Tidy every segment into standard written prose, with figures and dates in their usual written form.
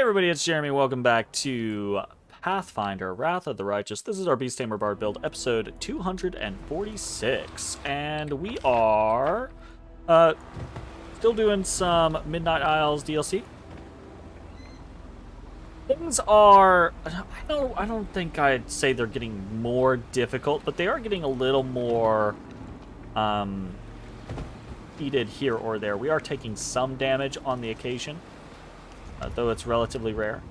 Everybody, it's Jeremy. Welcome back to Pathfinder, Wrath of the Righteous. This is our Beast Tamer Bard build, episode 246. And we are still doing some Midnight Isles DLC. Things are, I don't think I'd say they're getting more difficult, but they are getting a little more heated here or there. We are taking some damage on the occasion. Though it's relatively rare.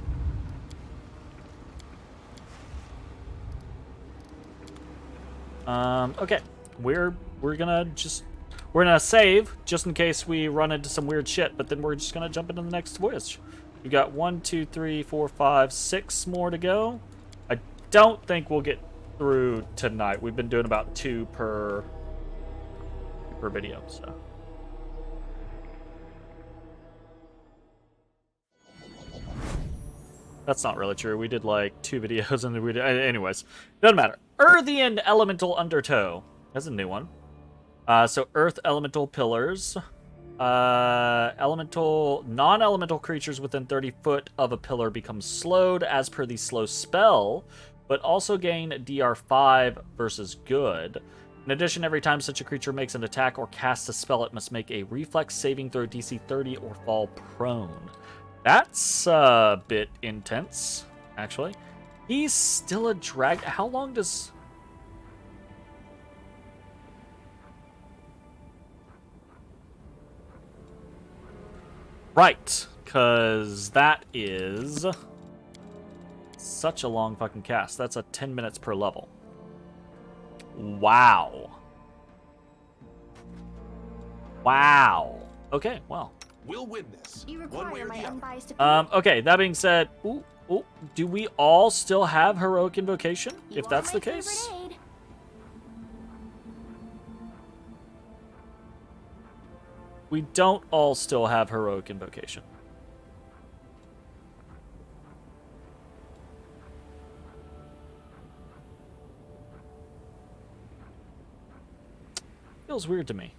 Okay, we're gonna save just in case we run into some weird shit, but then we're just gonna jump into the next voyage. We've got 1, 2, 3, 4, 5, 6 more to go. I don't think we'll get through tonight. We've been doing about 2 per video, so. That's not really true. We did like 2 videos and then we did... Anyways, doesn't matter. Earthian Elemental Undertow. That's a new one. So Earth Elemental Pillars. Non-elemental creatures within 30 foot of a pillar become slowed as per the slow spell, but also gain DR5 versus good. In addition, every time such a creature makes an attack or casts a spell, it must make a reflex saving throw DC 30 or fall prone. That's a bit intense, actually. He's still a drag. How long does... Right, because that is such a long fucking cast. That's a 10 minutes per level. Wow. Wow. Okay, well. We'll win this. You require my unbiased Okay, that being said, do we all still have Heroic Invocation? You If that's are the my case? favorite aid. We don't all still have Heroic Invocation. Feels weird to me.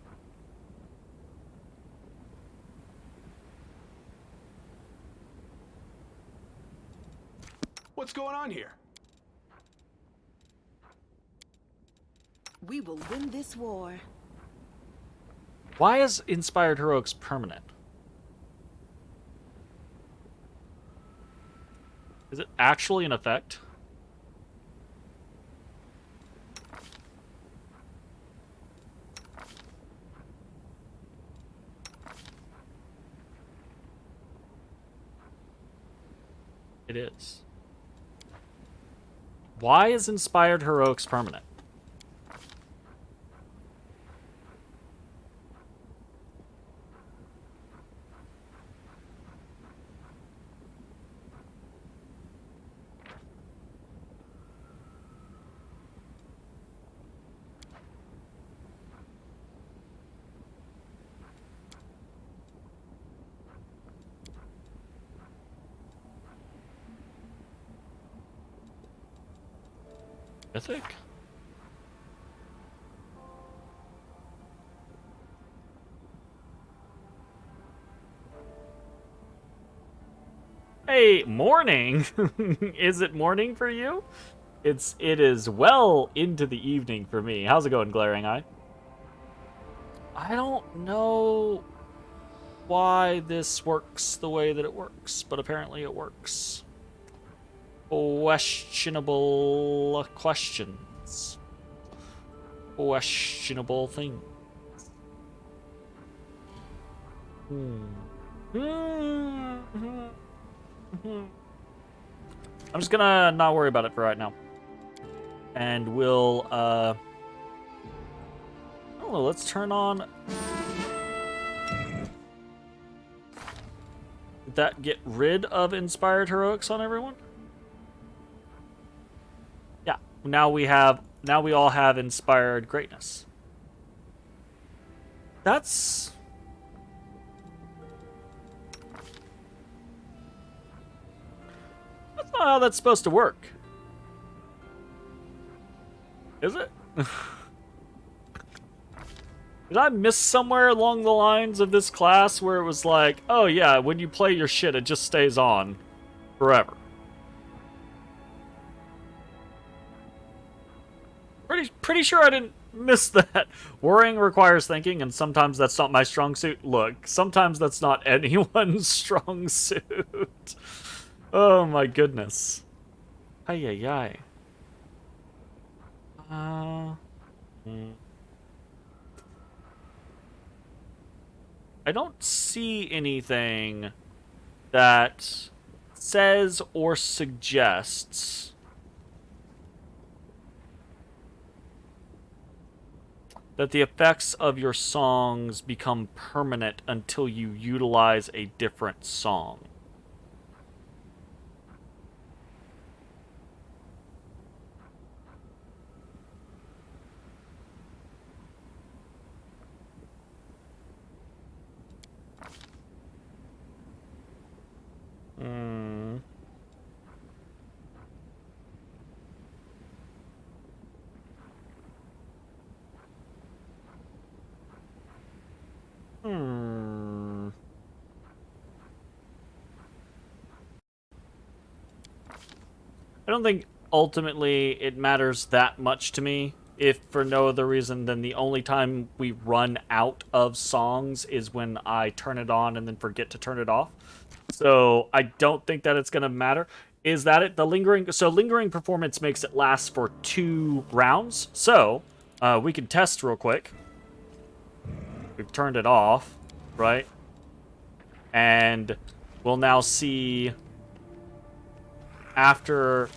What's going on here? We will win this war. Why is Inspired Heroics permanent? Is it actually an effect? It is. Why is Inspired Heroics permanent? Mythic? Hey, morning! Is it morning for you? It is well into the evening for me. How's it going, Glaring Eye? I don't know why this works the way that it works, but apparently it works. Questionable questions. Questionable things. I'm just gonna not worry about it for right now. And we'll, I don't know, let's turn on... Did that get rid of Inspired Heroics on everyone? Now we all have Inspired Greatness. That's not how that's supposed to work. Is it? Did I miss somewhere along the lines of this class where it was like, oh yeah, when you play your shit, it just stays on? forever. Pretty sure I didn't miss that. Worrying requires thinking, and sometimes that's not my strong suit. Look, sometimes that's not anyone's strong suit. Oh my goodness. Ay ay ay. I don't see anything that says or suggests that the effects of your songs become permanent until you utilize a different song. I don't think ultimately it matters that much to me, if for no other reason than the only time we run out of songs is when I turn it on and then forget to turn it off. So I don't think that it's going to matter. Is that it? The lingering performance makes it last for 2 rounds. So we can test real quick. We've turned it off, right? And we'll now see after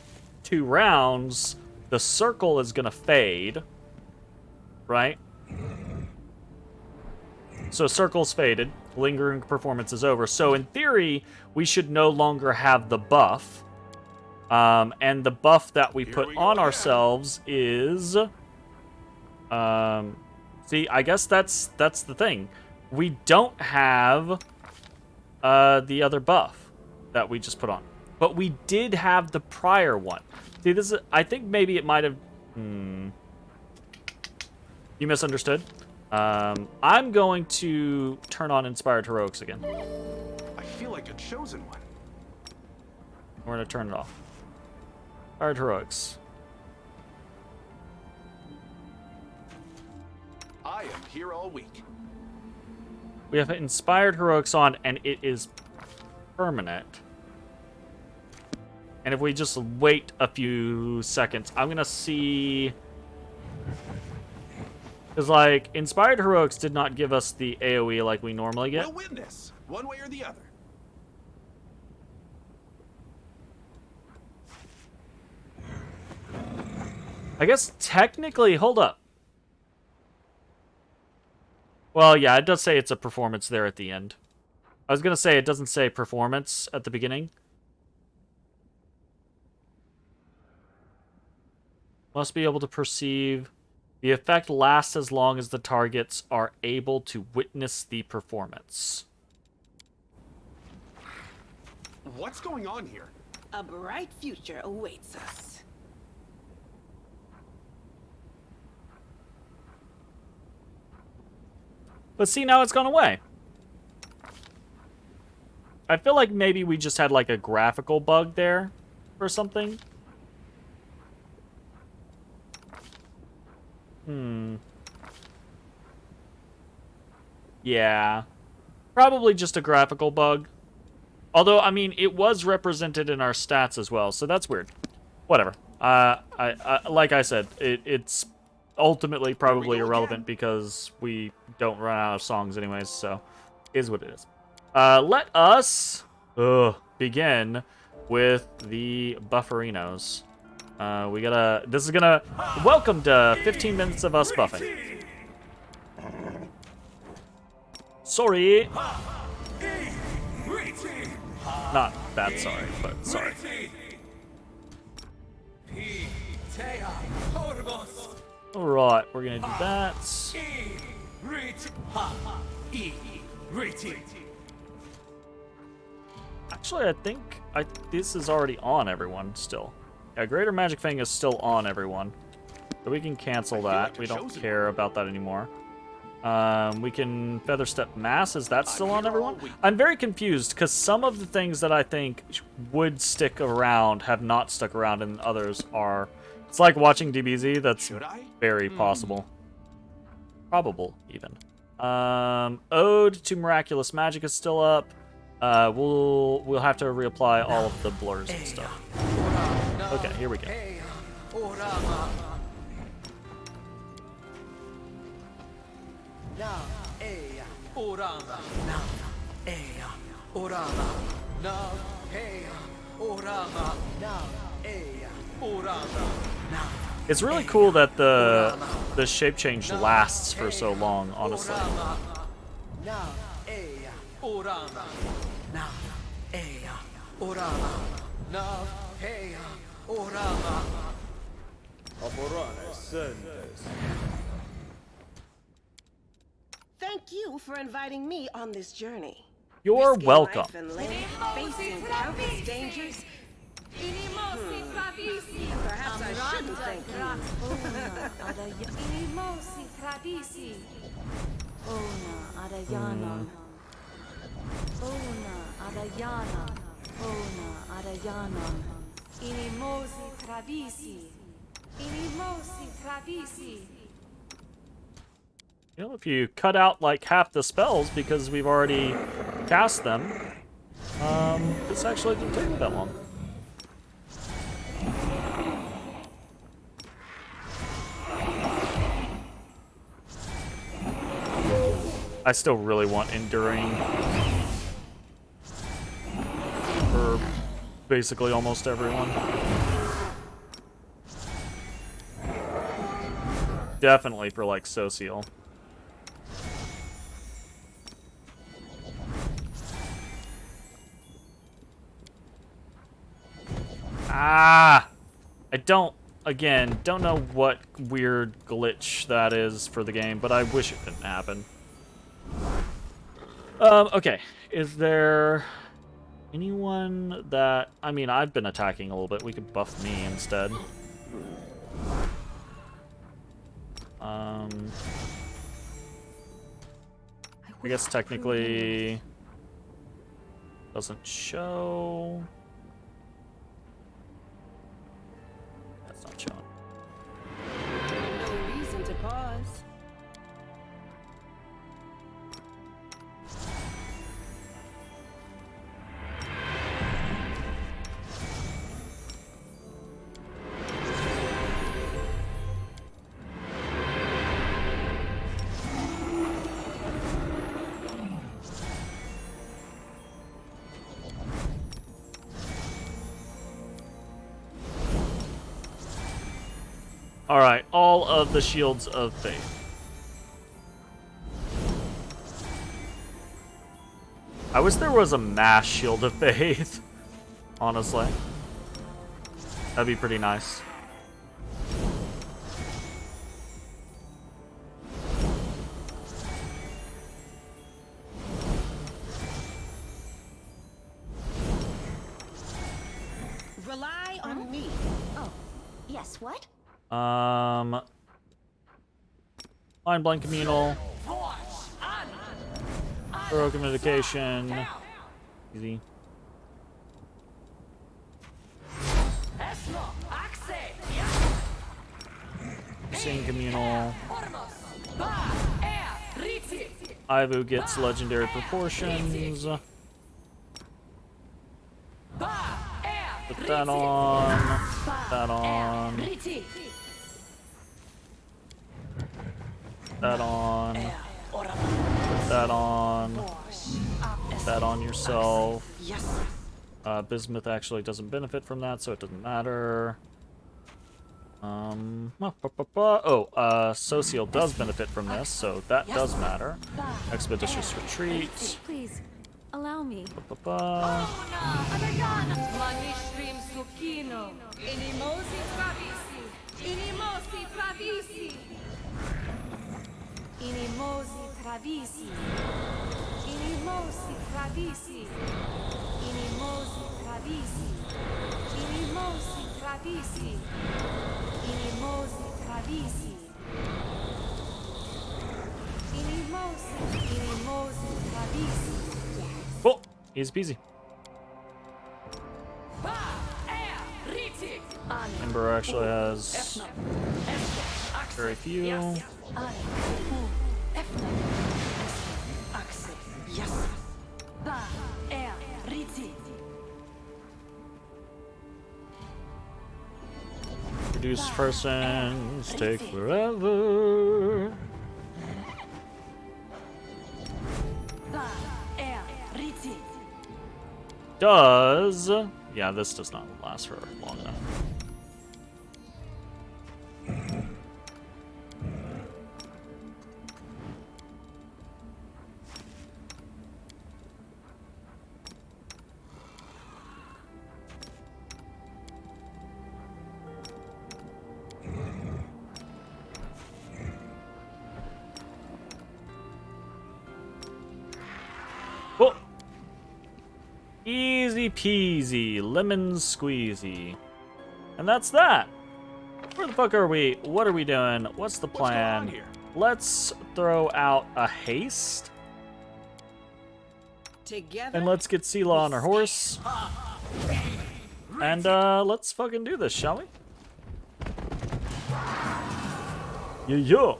2 rounds, the circle is going to fade, right? So circle's faded. Lingering performance is over. So in theory, we should no longer have the buff. And the buff that we put on ourselves is... see, I guess that's the thing. We don't have the other buff that we just put on. But we did have the prior one. See, this is... I think maybe it might have... You misunderstood? I'm going to turn on Inspired Heroics again. I feel like a chosen one. We're going to turn it off. Inspired Heroics. I am here all week. We have Inspired Heroics on, and it is permanent. And if we just wait a few seconds, I'm going to see... Because, like, Inspired Heroics did not give us the AoE like we normally get. We'll witness, one way or the other. I guess technically... Hold up. Well, yeah, it does say it's a performance there at the end. I was going to say it doesn't say performance at the beginning. Must be able to perceive. The effect lasts as long as the targets are able to witness the performance. What's going on here? A bright future awaits us. But see, now it's gone away. I feel like maybe we just had like a graphical bug there or something. Yeah. Probably just a graphical bug. Although, I mean, it was represented in our stats as well, so that's weird. Whatever. Like I said, it's ultimately probably irrelevant because we don't run out of songs anyways, so is what it is. Let us begin with the bufferinos. This is gonna... Welcome to 15 minutes of us buffing. Sorry. Not that sorry, but sorry. Alright, we're gonna do that. Actually, I think this is already on everyone still. Yeah, Greater Magic Fang is still on everyone. So we can cancel that. We don't care about that anymore. We can feather step mass. Is that still on everyone? I'm very confused because some of the things that I think would stick around have not stuck around, and others are. It's like watching DBZ. That's very possible. Probable, even. Ode to Miraculous Magic is still up. We'll have to reapply all of the blurs and stuff. Okay, here we go. It's really cool that the shape change lasts for so long, honestly. Thank you for inviting me on this journey. You're Risking welcome. life and limb, facing countless dangers. Perhaps I shouldn't thank you. You know, if you cut out like half the spells because we've already cast them, this actually didn't take me that long. I still really want Enduring for basically almost everyone. Definitely for like Social. I don't know what weird glitch that is for the game, but I wish it didn't happen. Okay. Is there anyone that... I mean, I've been attacking a little bit. We could buff me instead. I guess technically... doesn't show... That's not showing. No reason to pause. Alright, all of the Shields of Faith. I wish there was a mass Shield of Faith, honestly. That'd be pretty nice. Rely on me. Oh, yes, what? Mind Blank Communal. Thorough Communication. Easy. Sing Communal. Ivu gets Legendary Proportions. Put that on. Put that on. That on. Put that on. Put that on yourself. Bismuth actually doesn't benefit from that, so it doesn't matter. Social does benefit from this, so that does matter. Expeditious Retreat. Please, allow me. Inimosi travisi. Inimosi travisi. Inimosi travisi. Inimosi travisi. Inimosi travisi. Easy peasy. Ember actually has very few. Reduce persons take forever. Does yeah, this does not last for long enough. Oh. Easy peasy, lemon squeezy. And that's that. Where the fuck are we? What are we doing? What's the plan? What's going on here? Let's throw out a haste. Together. And let's get Sela on her horse. And let's fucking do this, shall we? Yeah.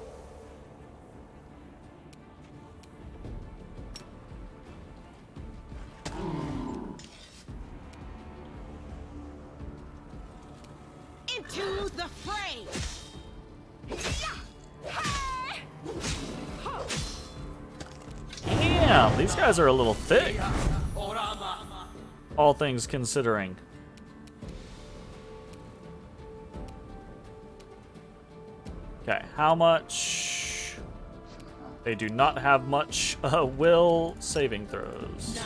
Into the fray. Damn, these guys are a little thick. All things considering. Okay, how much? They do not have much will saving throws.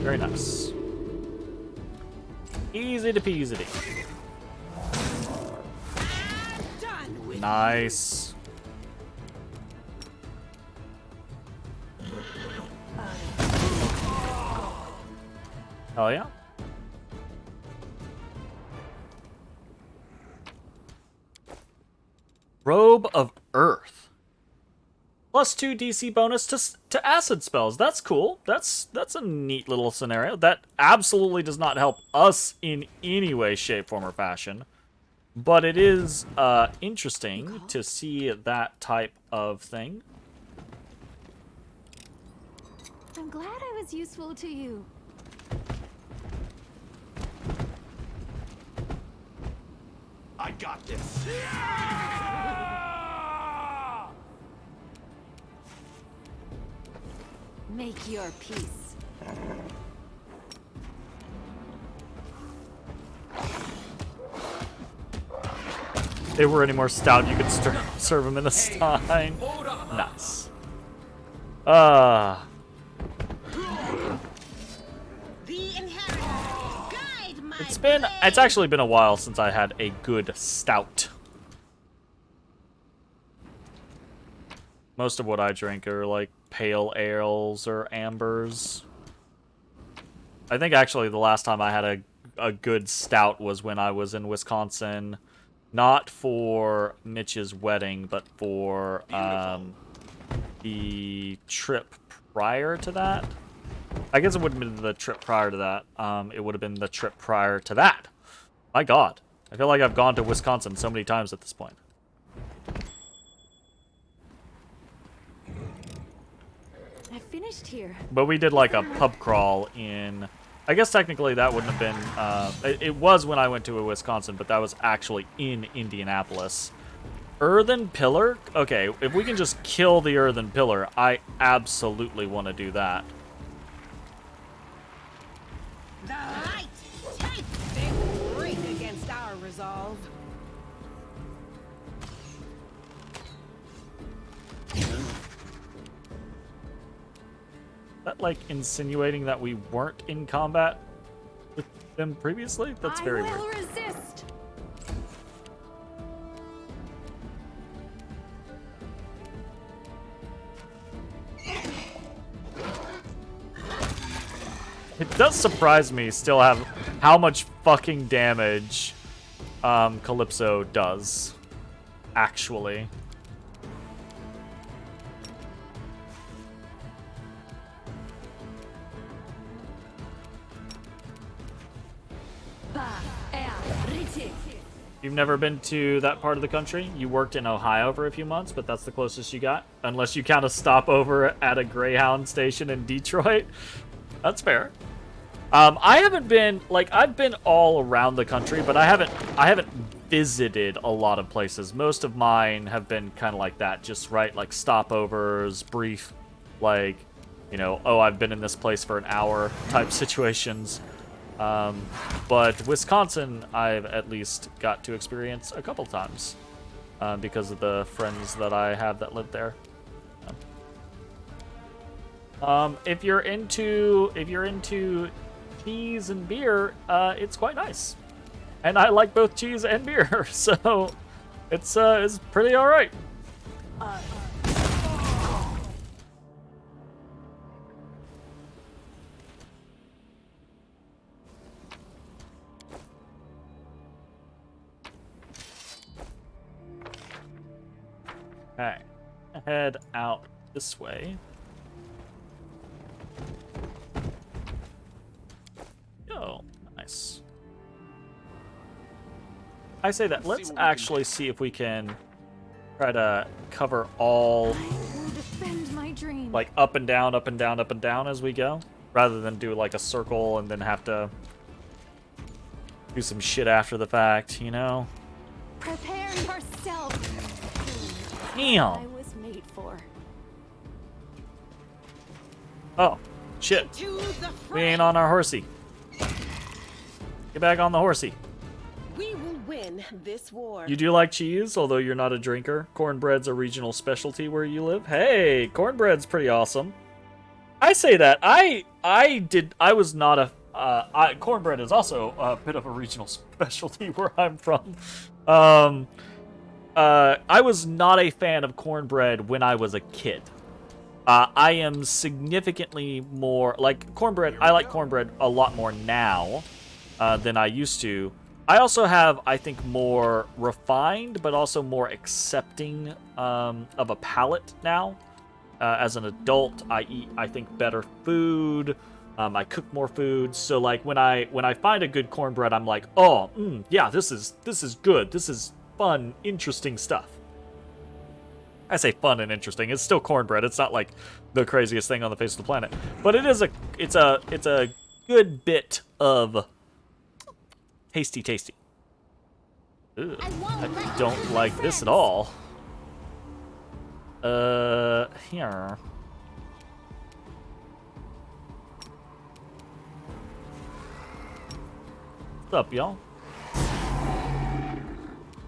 Very nice. Easy to peasy. Done with. Nice. Hell yeah. Robe of Earth. +2 DC bonus to acid spells. That's cool. That's a neat little scenario. That absolutely does not help us in any way, shape, form, or fashion. But it is interesting to see that type of thing. I'm glad I was useful to you. I got this. Make your peace. If they were any more stout, you could serve them in a stein. Nice. The inheritor. Guide my It's actually been a while since I had a good stout. Most of what I drink are like pale ales or ambers. I think actually the last time I had a good stout was when I was in Wisconsin, not for Mitch's wedding, but for the trip prior to that. I guess it wouldn't have been the trip prior to that. It would have been the trip prior to that. My God. I feel like I've gone to Wisconsin so many times at this point. I finished here. But we did like a pub crawl in... I guess technically that wouldn't have been... it was when I went to Wisconsin, but that was actually in Indianapolis. Earthen Pillar? Okay, if we can just kill the Earthen Pillar, I absolutely want to do that. The light take. They will ring against our resolve. Is that like insinuating that we weren't in combat with them previously? That's very I will weird. resist. It does surprise me still how much fucking damage Calypso does, actually. You've never been to that part of the country? You worked in Ohio for a few months, but that's the closest you got? Unless you count a stopover at a Greyhound station in Detroit? That's fair. I haven't been, like, I've been all around the country, but I haven't visited a lot of places. Most of mine have been kind of like that, just right, like stopovers, brief, like, you know, oh, I've been in this place for an hour type situations. But Wisconsin, I've at least got to experience a couple times because of the friends that I have that live there. If you're into cheese and beer, it's quite nice, and I like both cheese and beer, so it's pretty all right. Okay, head out this way. Oh, nice. I say that. Let's actually see if we can try to cover all, I will defend my dream. like, up and down, up and down, up and down as we go, rather than do like a circle and then have to do some shit after the fact, you know? Prepare yourself. I Damn. was made for. Oh, shit. To the We ain't on our horsey. Get back on the horsey. We will win this war. You do like cheese, although you're not a drinker. Cornbread's a regional specialty where you live. Hey, cornbread's pretty awesome. I say that. I was not a... cornbread is also a bit of a regional specialty where I'm from. I was not a fan of cornbread when I was a kid. I am significantly more... Like, cornbread... I like cornbread a lot more now than I used to. I also have, I think, more refined, but also more accepting of a palate now. As an adult, I eat, I think, better food. I cook more food. So, like, when I find a good cornbread, I'm like, oh, yeah, this is good. This is fun, interesting stuff. I say fun and interesting. It's still cornbread. It's not like the craziest thing on the face of the planet, but it is it's a good bit of tasty. Ugh, I don't like this at all. Here. What's up, y'all?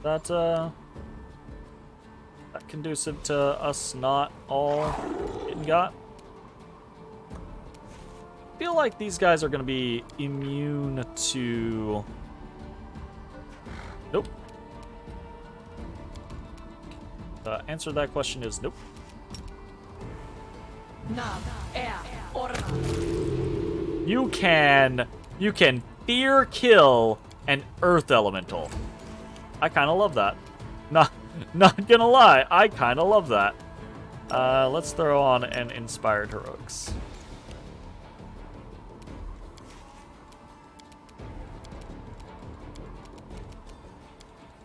That conducive to us not all getting got? I feel like these guys are going to be immune to... Nope. The answer to that question is nope. You can fear kill an earth elemental. I kind of love that. Not gonna lie, I kind of love that. Let's throw on an inspired heroics.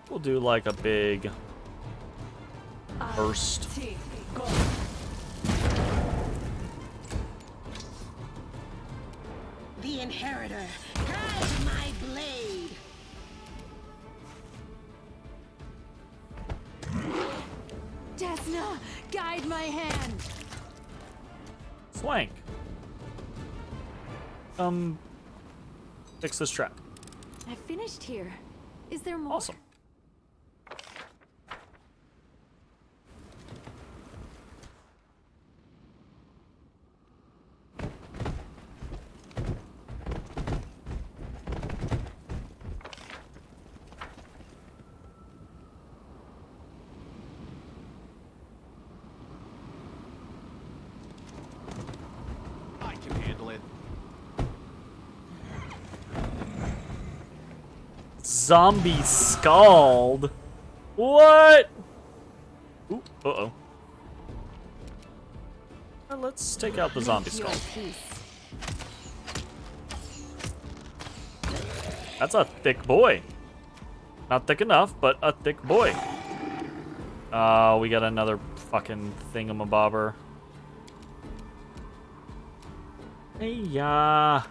We'll do like a big burst. The inheritor has my blade. Desna, guide my hand. Swank. Fix this trap. I finished here. Is there more? Awesome. I can handle it. Zombie scald. What? Ooh, uh-oh. Let's take out the zombie Make your scald. peace. That's a thick boy. Not thick enough, but a thick boy. We got another fucking thingamabobber. Hey, ya.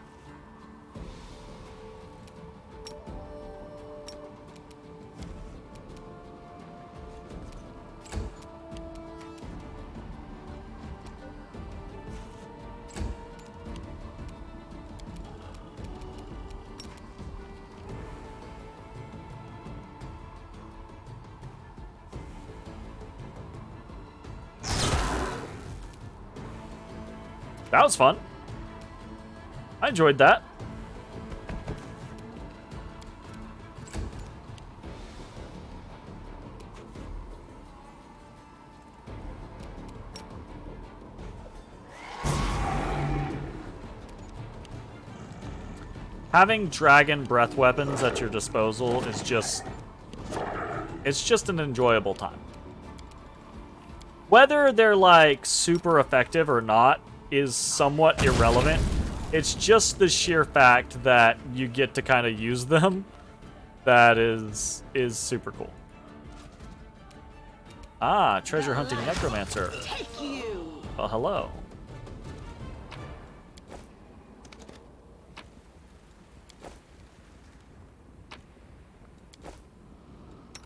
That was fun. I enjoyed that. Having dragon breath weapons at your disposal is just... it's just an enjoyable time. Whether they're, like, super effective or not is somewhat irrelevant. It's just the sheer fact that you get to kind of use them that is super cool. Ah, treasure hunting necromancer. Take you. Well, hello.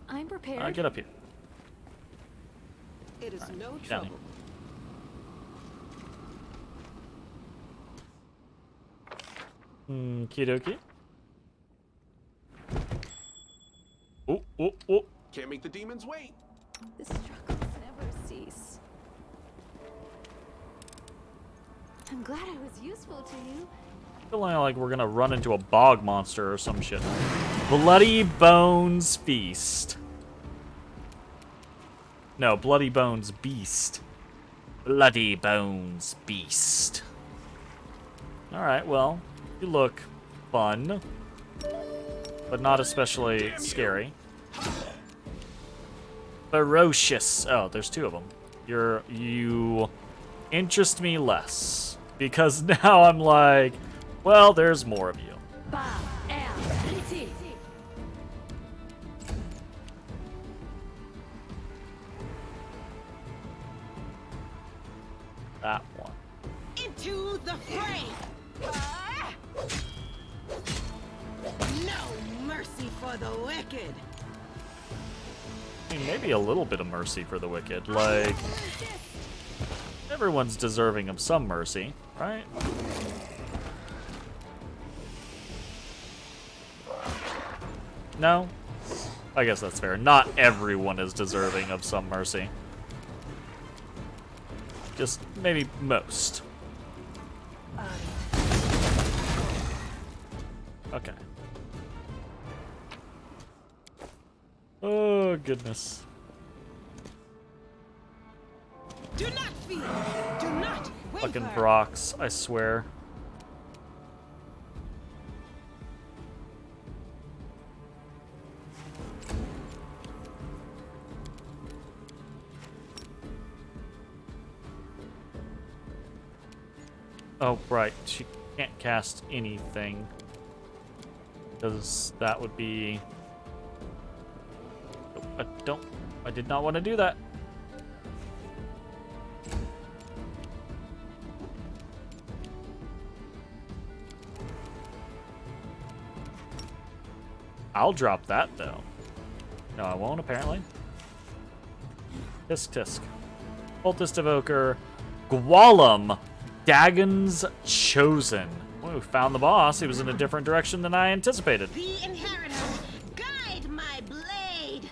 I'm prepared. Get up here. It is no down trouble. here. Okie dokie. Oh, oh, oh. Can't make the demons wait. The struggles never cease. I'm glad I was useful to you. Feeling like we're gonna run into a bog monster or some shit. Bloody Bones Feast. No, Bloody Bones Beast. Bloody Bones Beast. Alright, well, you look fun, but not especially scary. Ferocious. Oh, there's two of them. You interest me less, because now I'm like, well, there's more of you. That one. Into the fray. No mercy for the wicked. I mean, maybe a little bit of mercy for the wicked. Like, everyone's deserving of some mercy, right? No? I guess that's fair. Not everyone is deserving of some mercy. Just maybe most. Okay. Oh, goodness. Do not fear. Do not waver. Fucking Brox, I swear. Oh, right. She can't cast anything. Because that would be... I did not want to do that. I'll drop that, though. No, I won't, apparently. Tisk tisk. Cultist Evoker. Gwallum. Dagon's Chosen. Well, we found the boss. He was in a different direction than I anticipated. The inheritor, guide my blade.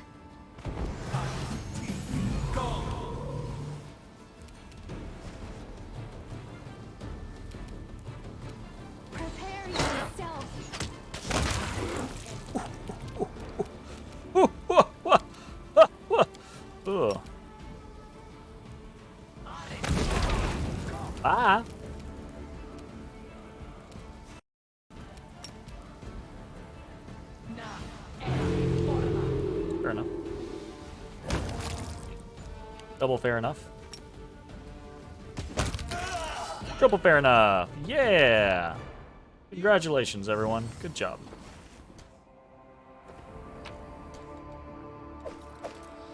Prepare yourself. Ugh. Ah. Fair enough. Double fair enough. Triple fair enough. Yeah. Congratulations, everyone. Good job.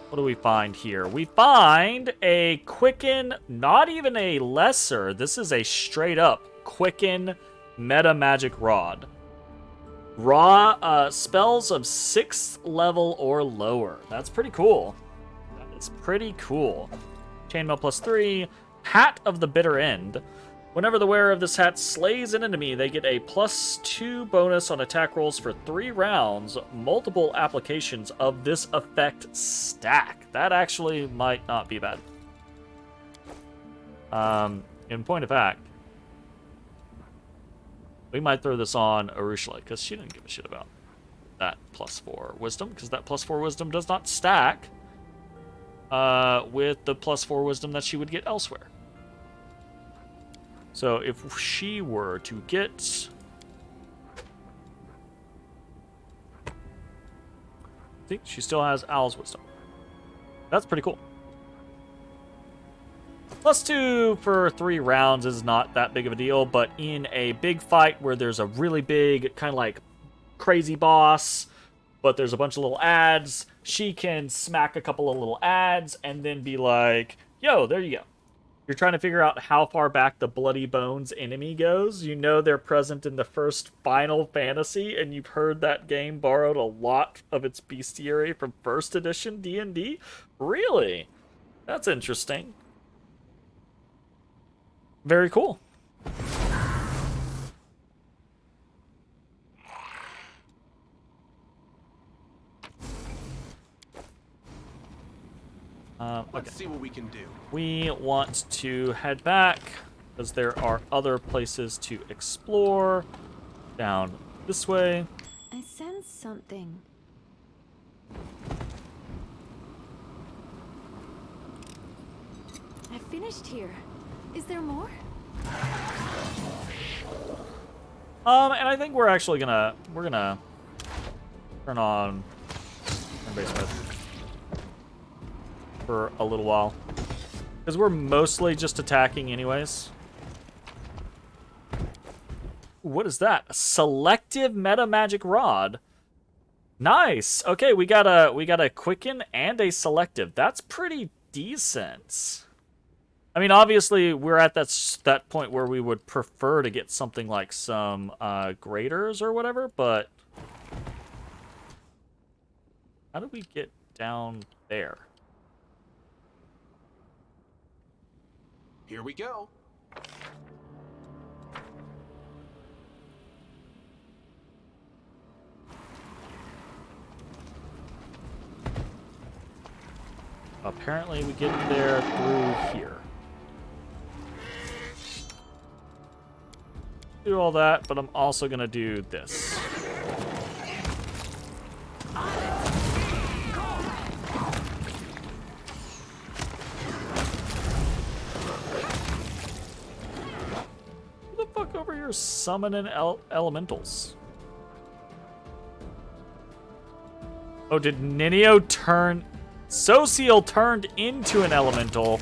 What do we find here? We find a quicken, not even a lesser. This is a straight up quicken meta magic rod. Raw spells of 6th level or lower. That's pretty cool. It's pretty cool. Chainmail +3. Hat of the Bitter End. Whenever the wearer of this hat slays an enemy, they get a +2 bonus on attack rolls for 3 rounds. Multiple applications of this effect stack. That actually might not be bad. In point of fact, we might throw this on Arushla, because she didn't give a shit about that +4 wisdom, because that +4 wisdom does not stack with the +4 wisdom that she would get elsewhere. So if she were to get... See, she still has Owl's wisdom. That's pretty cool. +2 for 3 rounds is not that big of a deal, but in a big fight where there's a really big, kind of like crazy boss, but there's a bunch of little ads, she can smack a couple of little ads and then be like, yo, there you go. You're trying to figure out how far back the Bloody Bones enemy goes. You know they're present in the first Final Fantasy, and you've heard that game borrowed a lot of its bestiary from 1st edition D&D? Really? That's interesting. Very cool. Let's see what we can do. We want to head back because there are other places to explore down this way. I sense something. I finished here. Is there more? And I think we're actually gonna turn on base mode for a little while, because we're mostly just attacking anyways. What is that? A selective meta magic rod. Nice. Okay, we got a quicken and a selective. That's pretty decent. I mean, obviously, we're at that point where we would prefer to get something like some graders or whatever, but how do we get down there? Here we go. Apparently, we get there through here. Do all that, but I'm also gonna do this. Who the fuck over here summoning elementals? Oh, did Ninio turn... Social turned into an elemental.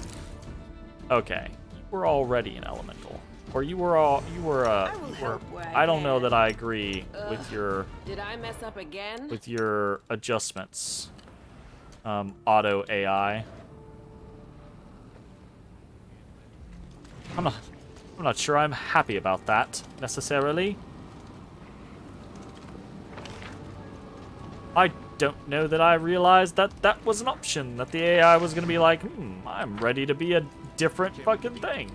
Okay. You were already an elemental. Or you were I don't know that I agree with your... Did I mess up again? With your adjustments. Auto AI. I'm not sure I'm happy about that, necessarily. I don't know that I realized that that was an option, that the AI was going to be like, I'm ready to be a different fucking thing.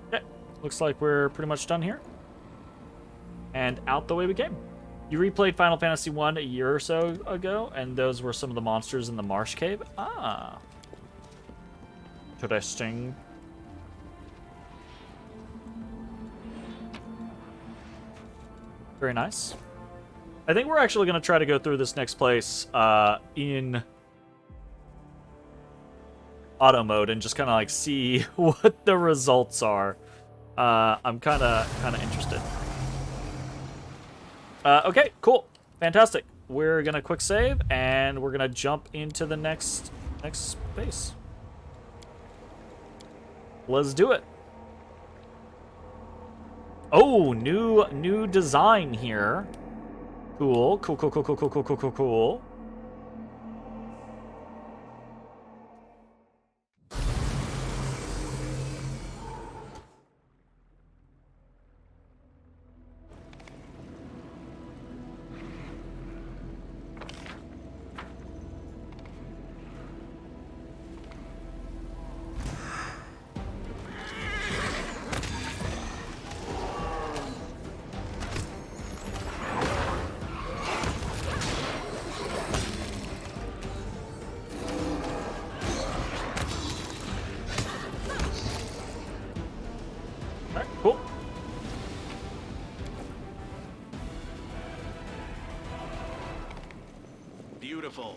Okay, looks like we're pretty much done here. And out the way we came. You replayed Final Fantasy 1 a year or so ago, and those were some of the monsters in the Marsh Cave? Ah. Interesting. Very nice. I think we're actually going to try to go through this next place in auto mode and just kind of like see what the results are. I'm kind of interested. Okay, cool. Fantastic. We're going to quick save, and we're going to jump into the next next base. Let's do it. Oh, new design here. Cool. Cool. Alright, cool. Beautiful.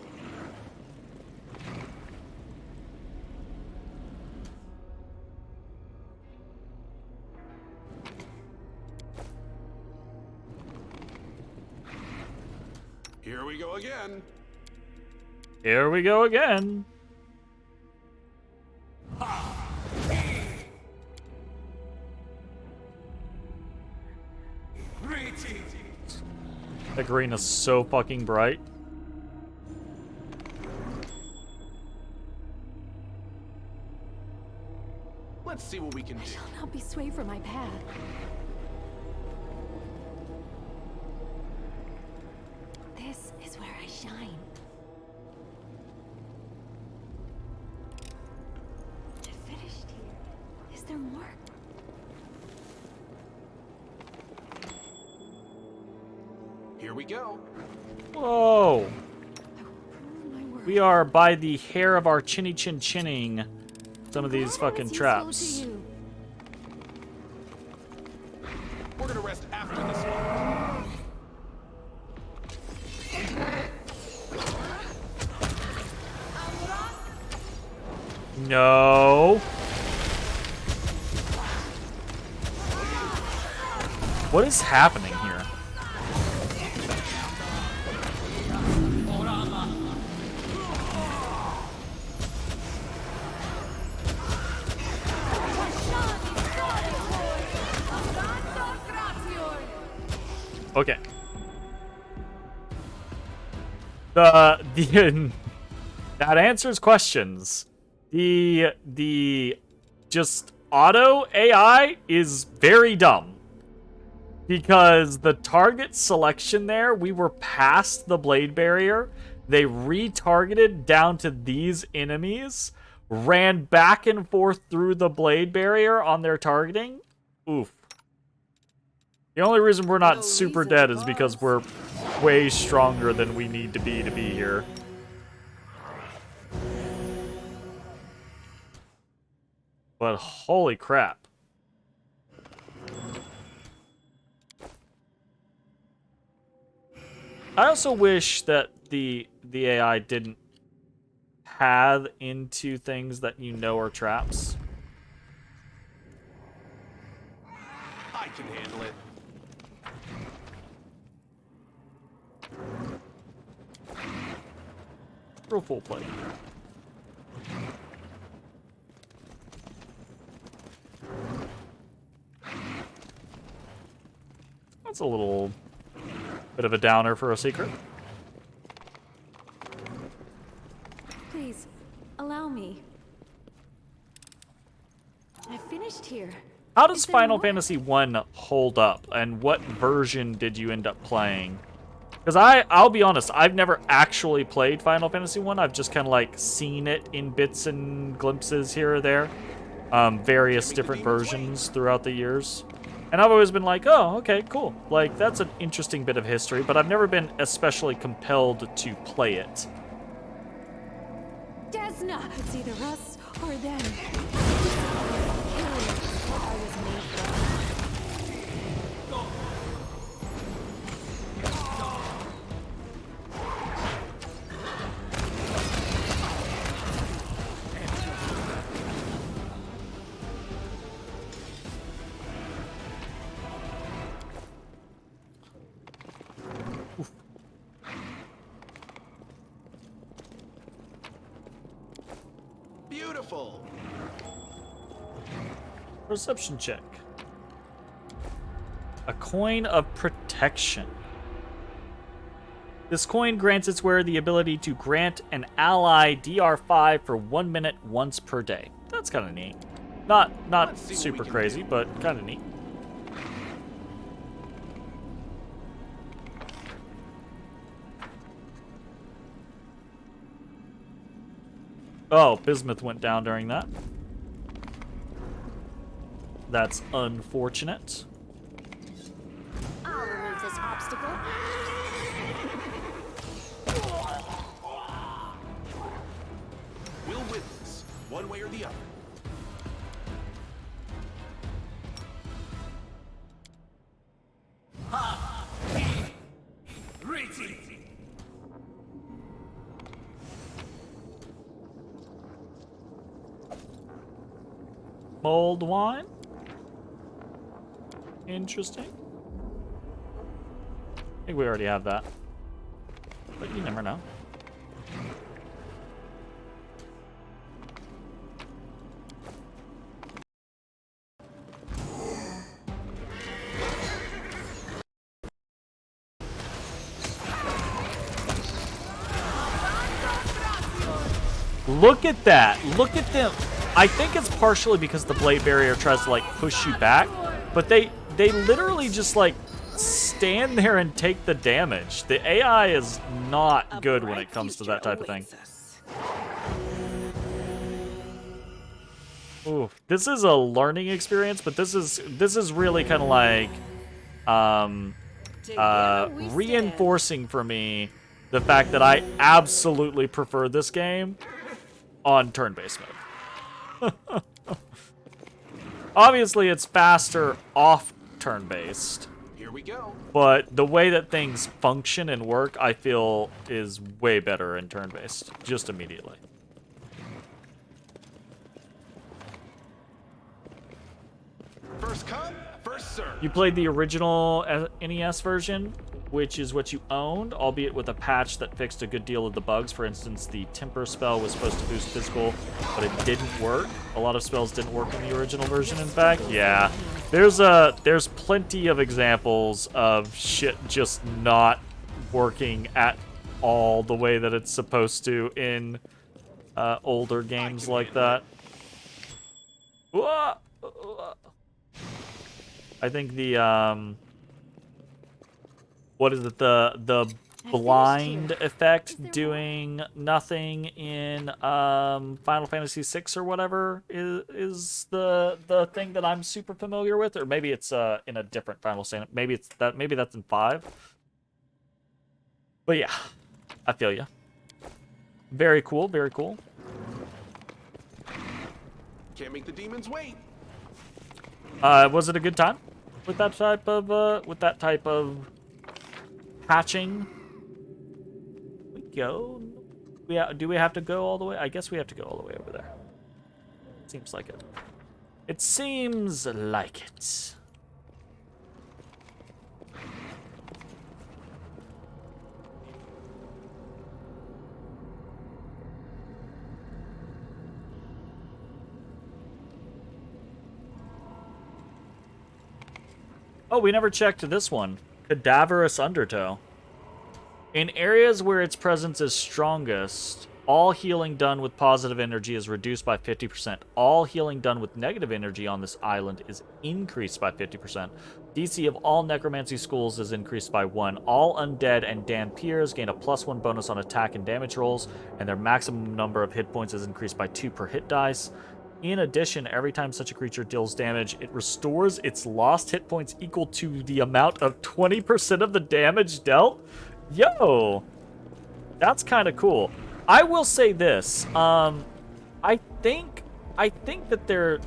Here we go again. Here we go again. That green is so fucking bright. Let's see what we can do. I'll not be swayed from my path. This is where I shine. I finished here. Is there more? Here we go. Whoa. I will prove my word. We are by the hair of our chinny chin chinning some of these Golarion fucking is useful traps. to you. We're gonna rest after this one. No. What is happening here? Okay. The that answers questions. The just auto AI is very dumb. Because the target selection there, we were past the blade barrier. They retargeted down to these enemies, ran back and forth through the blade barrier on their targeting. Oof. The only reason we're not super dead is because we're way stronger than we need to be here. But holy crap. I also wish that the AI didn't path into things that you know are traps. I can handle it. Real full play. That's a little bit of a downer for a secret. Please, allow me. I finished here. How does Is there Final more? Fantasy 1 hold up, and what version did you end up playing? Because I'll be honest, I've never actually played Final Fantasy 1. I've just kind of like seen it in bits and glimpses here or there. Various different versions throughout the years. And I've always been like, oh, okay, cool. Like, that's an interesting bit of history, but I've never been especially compelled to play it. Desna! It's either us or them. Beautiful. Perception check. A coin of protection. This coin grants its wearer the ability to grant an ally DR5 for 1 minute once per day. That's kind of neat. Not Let's see what super we can crazy, do. but kind of neat. Oh, bismuth went down during that. That's unfortunate. I'll remove this obstacle. We'll win this, one way or the other. Mulled wine. Interesting. I think we already have that. But you never know. Look at that. Look at them. I think it's partially because the blade barrier tries to like push you back, but they literally just like stand there and take the damage. The AI is not good when it comes to that type of thing. Ooh, this is a learning experience, but this is really kind of like reinforcing for me the fact that I absolutely prefer this game on turn-based mode. Obviously, it's faster off turn-based, Here we go. but the way that things function and work, I feel, is way better in turn-based, just immediately. First come, first serve. You played the original NES version, which is what you owned, albeit with a patch that fixed a good deal of the bugs. For instance, the temper spell was supposed to boost physical, but it didn't work. A lot of spells didn't work in the original version, in fact. Yeah, there's plenty of examples of shit just not working at all the way that it's supposed to in older games like that. I think the what is it, the blind effect doing nothing in Final Fantasy VI or whatever is the thing that I'm super familiar with, or maybe it's in a different Final Fantasy. Maybe that's in 5. But yeah, I feel you. Very cool, very cool. Can't make the demons wait. Was it a good time with that type of patching? We go. Do we have to go all the way? I guess we have to go all the way over there. Seems like it. It seems like it. Oh, we never checked this one. Cadaverous Undertow. In areas where its presence is strongest, all healing done with positive energy is reduced by 50%. All healing done with negative energy on this island is increased by 50%. DC of all necromancy schools is increased by 1. All undead and Dampiers gain a +1 bonus on attack and damage rolls, and their maximum number of hit points is increased by 2 per hit dice. In addition, every time such a creature deals damage, it restores its lost hit points equal to the amount of 20% of the damage dealt. Yo, that's kind of cool. I will say this. I think that they're...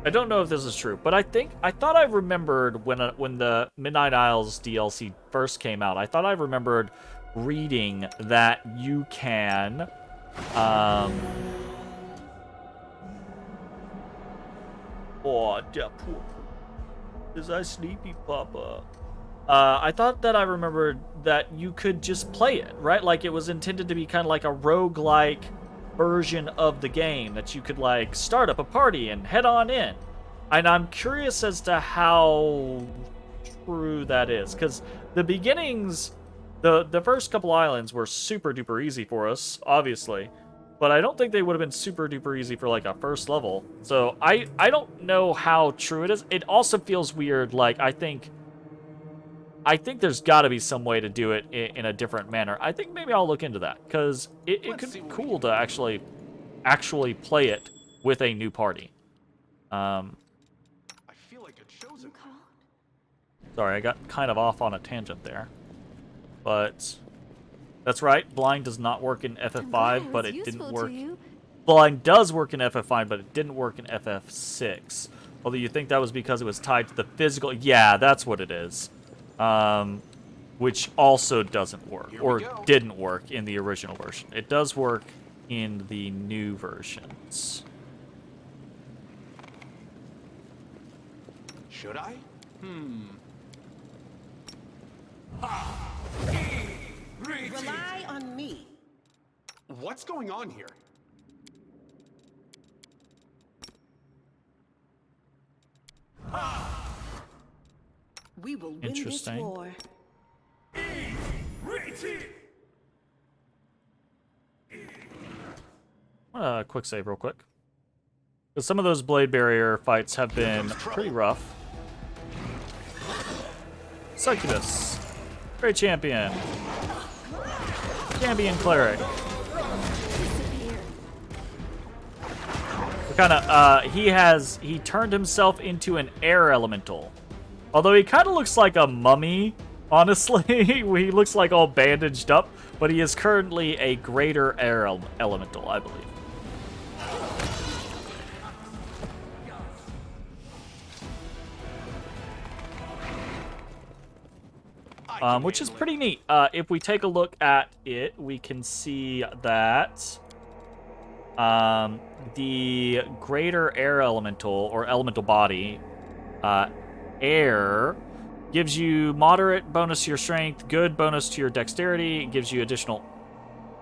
I don't know if this is true, but I thought I remembered when the Midnight Isles DLC first came out, I thought I remembered reading that you can... Oh, der poor. Is I sleepy, Papa? I thought that I remembered that you could just play it, right? Like it was intended to be kind of like a roguelike version of the game that you could like start up a party and head on in. And I'm curious as to how true that is, because the beginnings, the first couple islands were super duper easy for us, obviously, but I don't think they would have been super duper easy for like a first level. So I don't know how true it is. It also feels weird. Like I think there's got to be some way to do it in a different manner. I think maybe I'll look into that, because it could be cool to actually play it with a new party. I feel like a chosen. Sorry, I got kind of off on a tangent there. But that's right, blind does not work in FF5, but it didn't work. Blind does work in FF5, but it didn't work in FF6. Although you think that was because it was tied to the physical. Yeah, that's what it is. Which also doesn't work, or didn't work in the original version. It does work in the new versions. Should I? Rely on me. What's going on here? We will win this Interesting. war. Quick save real quick. Because some of those blade barrier fights have been pretty rough. Succubus. Great champion. Champion cleric. He turned himself into an air elemental. Although he kind of looks like a mummy, honestly. He looks like all bandaged up, but he is currently a greater air elemental, I believe. Which is pretty neat. If we take a look at it, we can see that the greater air elemental, or elemental body, air, gives you moderate bonus to your strength, good bonus to your dexterity, gives you additional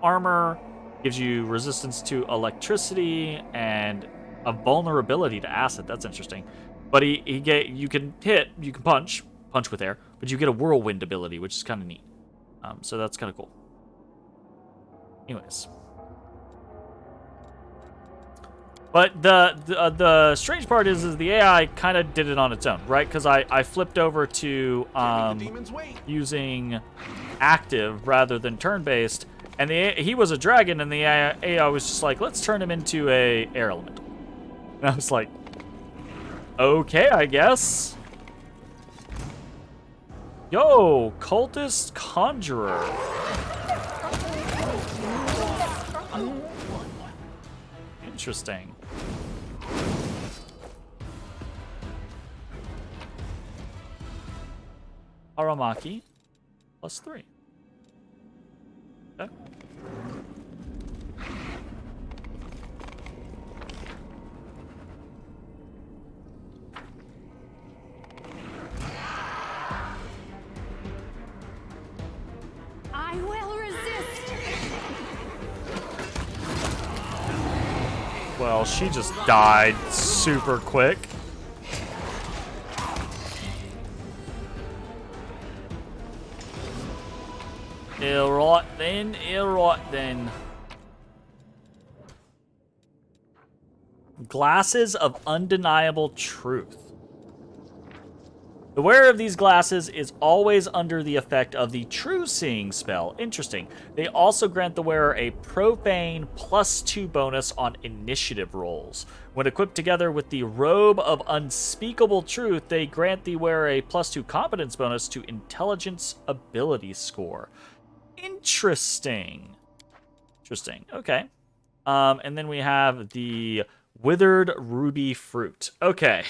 armor, gives you resistance to electricity, and a vulnerability to acid. That's interesting. But you can punch with air, but you get a whirlwind ability, which is kind of neat. So that's kind of cool. Anyways. But the strange part is the AI kind of did it on its own, right? Because I flipped over to using active rather than turn-based, and he was a dragon, and the AI was just like, let's turn him into a air elemental. And I was like, okay, I guess. Yo, cultist conjurer. Interesting. Aramaki +3. Okay. I will resist. Well, she just died super quick. Alright then. Glasses of undeniable truth. The wearer of these glasses is always under the effect of the True Seeing spell. Interesting. They also grant the wearer a profane +2 bonus on initiative rolls. When equipped together with the Robe of Unspeakable Truth, they grant the wearer a +2 competence bonus to intelligence ability score. Interesting. Okay. And then we have the Withered Ruby Fruit. Okay.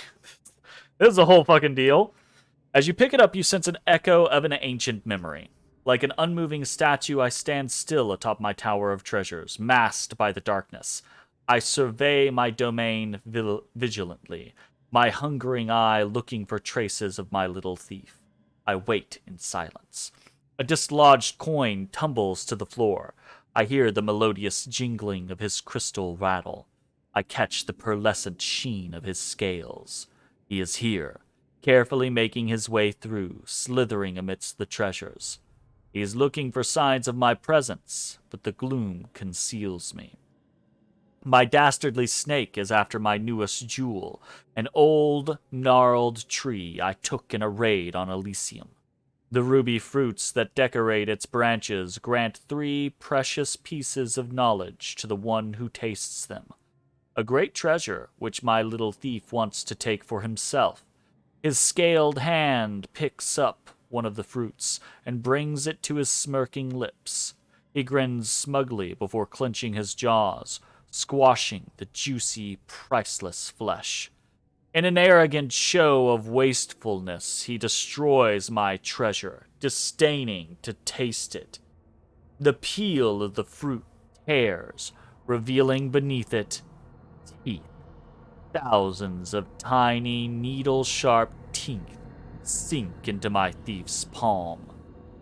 This is a whole fucking deal. As you pick it up, you sense an echo of an ancient memory. Like an unmoving statue, I stand still atop my tower of treasures, masked by the darkness. I survey my domain vigilantly, my hungering eye looking for traces of my little thief. I wait in silence. A dislodged coin tumbles to the floor. I hear the melodious jingling of his crystal rattle. I catch the pearlescent sheen of his scales. He is here, carefully making his way through, slithering amidst the treasures. He is looking for signs of my presence, but the gloom conceals me. My dastardly snake is after my newest jewel, an old, gnarled tree I took in a raid on Elysium. The ruby fruits that decorate its branches grant 3 precious pieces of knowledge to the one who tastes them. A great treasure which my little thief wants to take for himself. His scaled hand picks up one of the fruits and brings it to his smirking lips. He grins smugly before clenching his jaws, squashing the juicy, priceless flesh. In an arrogant show of wastefulness, he destroys my treasure, disdaining to taste it. The peel of the fruit tears, revealing beneath it teeth. Thousands of tiny, needle-sharp teeth sink into my thief's palm.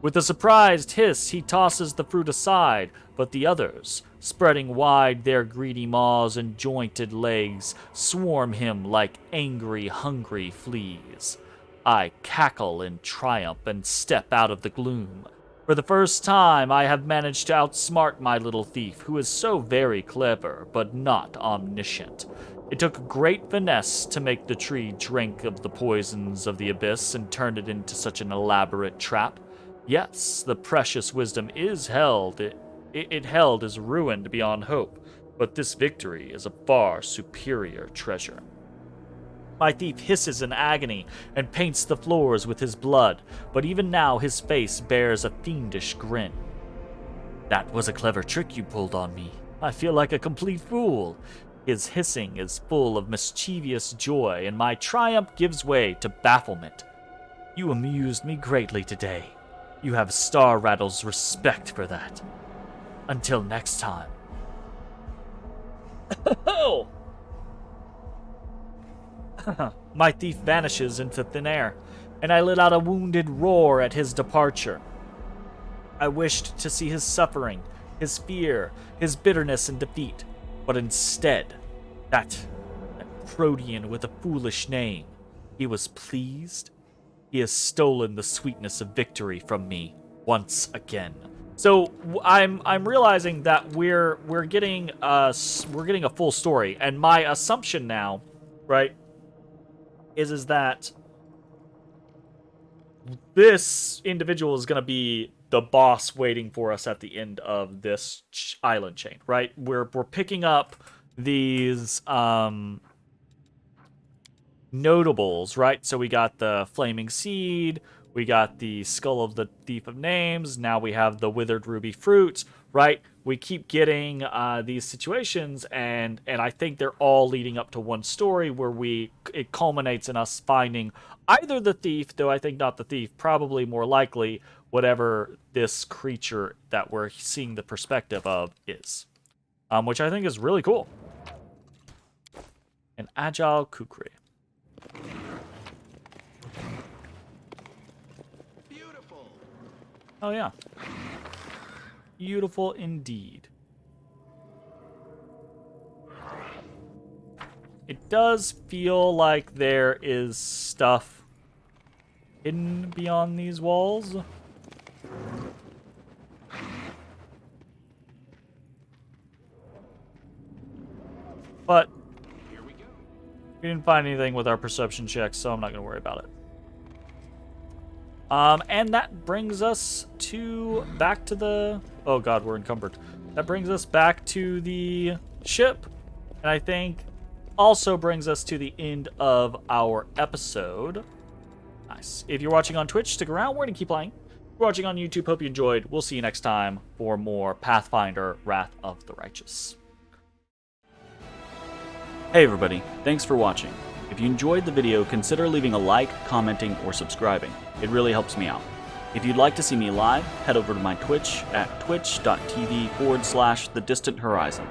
With a surprised hiss, he tosses the fruit aside, but the others, spreading wide their greedy maws and jointed legs, swarm him like angry, hungry fleas. I cackle in triumph and step out of the gloom. For the first time, I have managed to outsmart my little thief, who is so very clever, but not omniscient. It took great finesse to make the tree drink of the poisons of the abyss and turn it into such an elaborate trap. Yes, the precious wisdom is held. It held is ruined beyond hope, but this victory is a far superior treasure. My thief hisses in agony and paints the floors with his blood, but even now his face bears a fiendish grin. That was a clever trick you pulled on me. I feel like a complete fool. His hissing is full of mischievous joy, and my triumph gives way to bafflement. You amused me greatly today. You have Star Rattle's respect for that. Until next time. Oh! My thief vanishes into thin air, and I let out a wounded roar at his departure. I wished to see his suffering, his fear, his bitterness and defeat, but instead, that Protean with a foolish name, he was pleased. He has stolen the sweetness of victory from me once again. So I'm realizing that we're getting a full story, and my assumption now, right, is that this individual is going to be the boss waiting for us at the end of this island chain, right? We're picking up these notables, right? So we got the Flaming Seed, we got the Skull of the Thief of Names, now we have the Withered Ruby Fruit, right? We keep getting these situations, and I think they're all leading up to one story where it culminates in us finding either the thief, though I think not the thief, probably more likely whatever this creature that we're seeing the perspective of is, which I think is really cool. An agile kukri. Beautiful. Oh yeah. Beautiful indeed. It does feel like there is stuff hidden beyond these walls. But Here we go. we didn't find anything with our perception checks, so I'm not going to worry about it. And that brings us back to the... Oh god, we're encumbered. That brings us back to the ship. And I think also brings us to the end of our episode. Nice. If you're watching on Twitch, stick around. We're going to keep playing. If you're watching on YouTube, hope you enjoyed. We'll see you next time for more Pathfinder Wrath of the Righteous. Hey everybody, thanks for watching. If you enjoyed the video, consider leaving a like, commenting, or subscribing. It really helps me out. If you'd like to see me live, head over to my Twitch at twitch.tv/thedistanthorizon.